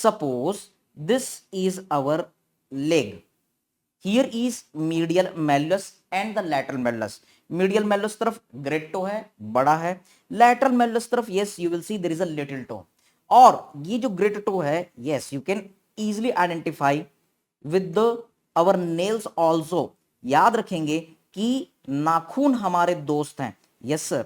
Suppose this is our leg, here is medial malleolus and the lateral malleolus. Medial malleolus तरफ great toe है, बड़ा है, lateral malleolus तरफ yes you will see there is a little toe. और ये जो great toe है yes you can easily identify with the our nails also. याद रखेंगे कि नाखून हमारे दोस्त हैं, यस सर,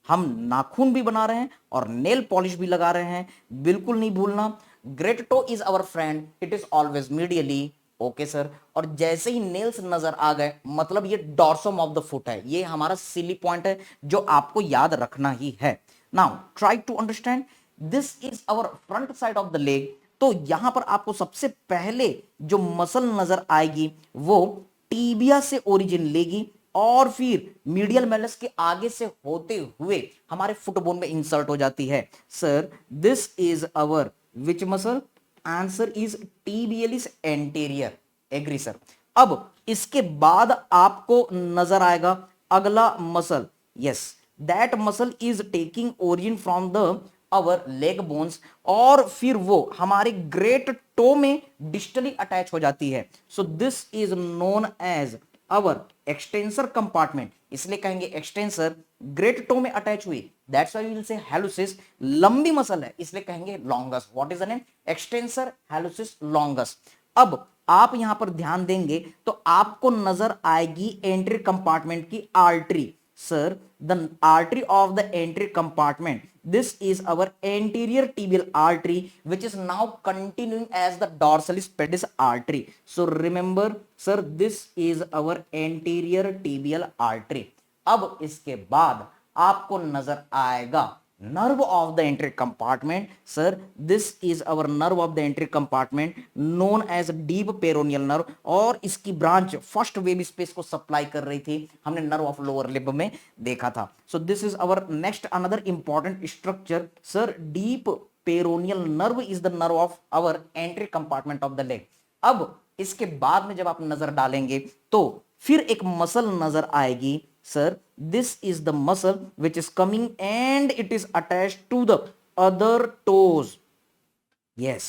हम नाखून भी बना रहे हैं और नेल पॉलिश भी लगा रहे हैं, बिल्कुल नहीं भूलना। Great toe is our friend, it is always medially, okay sir. और जैसे ही नेल्स नजर आ गए मतलब ये डॉर्सम ऑफ द फुट है, ये हमारा सिली पॉइंट है जो आपको याद रखना ही है। Now try to understand, this is our front side of the leg. तो यहां पर आपको सबसे पहले जो मसल नजर आएगी वो टीबिया से ओरिजिन लेगी और फिर मीडियल मेलस के आगे से होते हुए हमारे फुटबोन में इंसर्ट हो जाती है। Sir this is our which muscle? Answer is tibialis anterior, agree sir. अब इसके बाद आपको नजर आएगा अगला muscle, yes that muscle is taking origin from the our leg bones और फिर वो हमारे ग्रेट टो में डिस्टली अटैच हो जाती है। So this is known as our extensor compartment, इसलिए कहेंगे एक्सटेंसर। ग्रेट टो में अटैच हुई, that's why we will say hallucis. लंबी मसल है इसलिए कहेंगे longus. What is the name? Extensor hallucis longus. अब आप यहां पर ध्यान देंगे तो आपको नजर आएगी एंट्री कंपार्टमेंट की artery. Sir, the artery of the entry compartment, this is our anterior tibial artery which is now continuing as the dorsalis pedis artery. So remember sir, this is our anterior tibial artery. अब इसके बाद आपको नजर आएगा nerve of the entry compartment. Sir, this is our nerve of the entry compartment known as deep peroneal nerve और इसकी branch first web space को supply कर रही थी, हमने नर्व ऑफ लोअर लिब में देखा था। सो this is our next another important structure. Sir deep peroneal nerve is the nerve of our entry compartment of the leg. अब इसके बाद में जब आप नजर डालेंगे तो फिर एक मसल नजर आएगी। Sir, this is the muscle which is coming and it is attached to the other toes. Yes,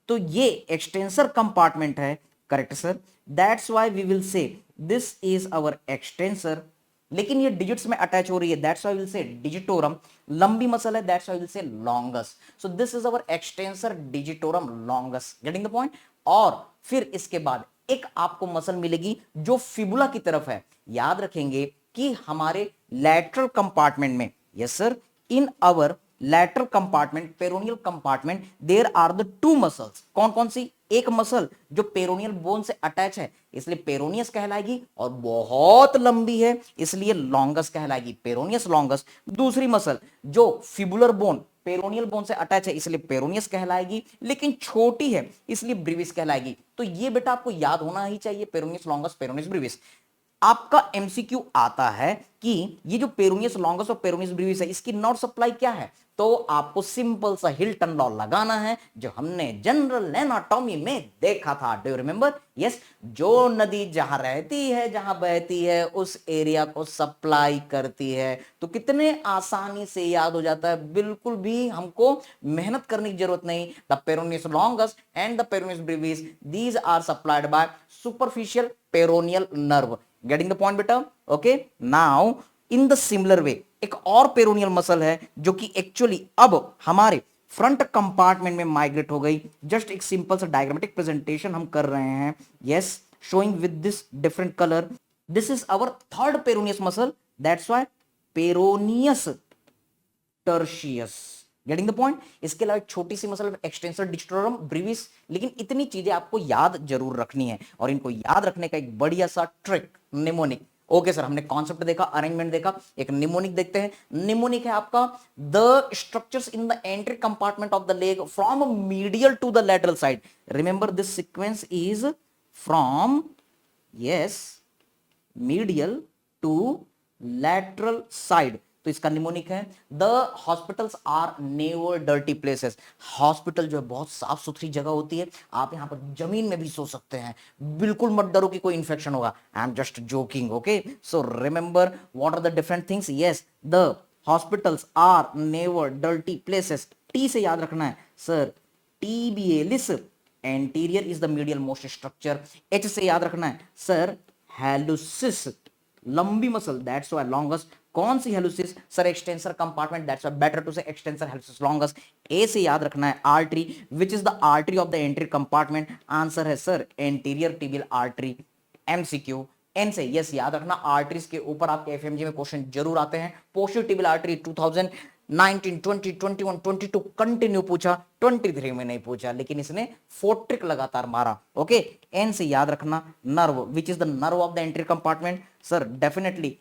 तो ये एक्सटेंसर कंपार्टमेंट है, correct sir. That's why we will say this is our extensor, लेकिन ये digits में attach हो रही है, that's why will say digitorum. लंबी मसल है, that's why will say longus. So this is our extensor digitorum longus, getting the point. और फिर इसके बाद एक आपको मसल मिलेगी जो फिबुला की तरफ है। याद रखेंगे कि हमारे लैटरल कंपार्टमेंट में, yes sir, in our lateral compartment peroneal compartment there are the two muscles. कौन कौन सी? एक मसल जो पेरोनियल बोन से अटैच है इसलिए पेरोनियस कहलाएगी और बहुत लंबी है इसलिए लॉन्गस कहलाएगी, पेरोनियस लॉन्गस। दूसरी मसल जो फिबुलर बोन पेरोनियल बोन से अटैच है इसलिए पेरोनियस कहलाएगी, लेकिन छोटी है इसलिए ब्रीविस कहलाएगी। तो ये बेटा आपको याद होना ही चाहिए, पेरोनियस लॉन्गस पेरोनियस ब्रीविस। आपका एमसीक्यू आता है कि ये जो पेरोनियस लॉन्गस और पेरोनियस ब्रीविस है इसकी नॉट सप्लाई क्या है, तो आपको सिंपल सा हिल्टन लॉ लगाना है जो हमने जनरल एनाटॉमी में देखा था। Do you remember? यस, जो नदी जहां रहती है जहां बहती है उस एरिया को सप्लाई करती है। तो कितने आसानी से याद हो जाता है, बिल्कुल भी हमको मेहनत करने की जरूरत नहीं। The peroneus longus and the peroneus brevis these are supplied by superficial peroneal nerve. Getting the point बेटा? Okay, now in the similar way एक और पेरोनियल मसल है जो कि एक्चुअली अब हमारे फ्रंट कंपार्टमेंट में माइग्रेट हो गई। जस्ट एक सिंपल सा डायग्रामेटिक प्रेजेंटेशन हम कर रहे हैं, yes, showing with this different colour. This is our third peroneus muscle, that's why peroneus tertius. Getting the point? इसके अलावा एक छोटी सी मसल एक्सटेंसर डिजिटोरम ब्रीविस, लेकिन इतनी चीजें आपको याद जरूर रखनी है और इनको याद रखने का एक बढ़िया सा ट्रिक निमोनिक। ओके सर, हमने कॉन्सेप्ट देखा, अरेंजमेंट देखा, एक निमोनिक देखते हैं। निमोनिक है आपका the structures in the entry compartment of the leg from medial to the lateral side. Remember this sequence is from, yes, medial to lateral side. तो इसका निमोनिक है the hospitals are never dirty places. Hospital जो है बहुत साफ सुथरी जगह होती है, आप यहां पर जमीन में भी सो सकते हैं, बिल्कुल मत डरो कि कोई इंफेक्शन होगा। I am just joking, okay. So remember what are the different things. Yes, the hospitals are never dirty places. T से याद रखना है sir, T tibialis, anterior is the medial most structure. H से याद रखना है sir hallucis, लंबी muscle, that's why longest. कौन सी hallucis sir? Extensor compartment, that's why better to say extensor hallucis longest. A से याद रखना है artery, which is the artery of the entry compartment. Answer है sir anterior tibial artery. MCQ. N से yes याद रखना, आर्टरीज के ऊपर आपके एफएमजी में क्वेश्चन जरूर आते हैं. पोस्टीरियर टिबियल आर्टरी 2019, 20, 21, 22 कंटिन्यू पूछा, 23 में नहीं पूछा, लेकिन इसने 4 ट्रिक लगातार मारा. ओके. एन से याद रखना nerve, which is the nerve of the entry compartment. Sir definitely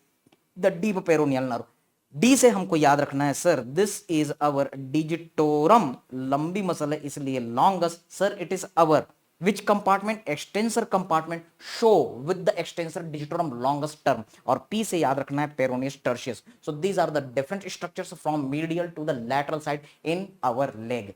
the deep peroneal nerve. D से हमको याद रखना है sir this is our digitorum, लंबी मसल है इसलिए longest. Sir it is our which compartment? extensor compartment. show with the extensor digitorum longest term. और P से याद रखना है peroneus tertius. So these are the different structures from medial to the lateral side in our leg.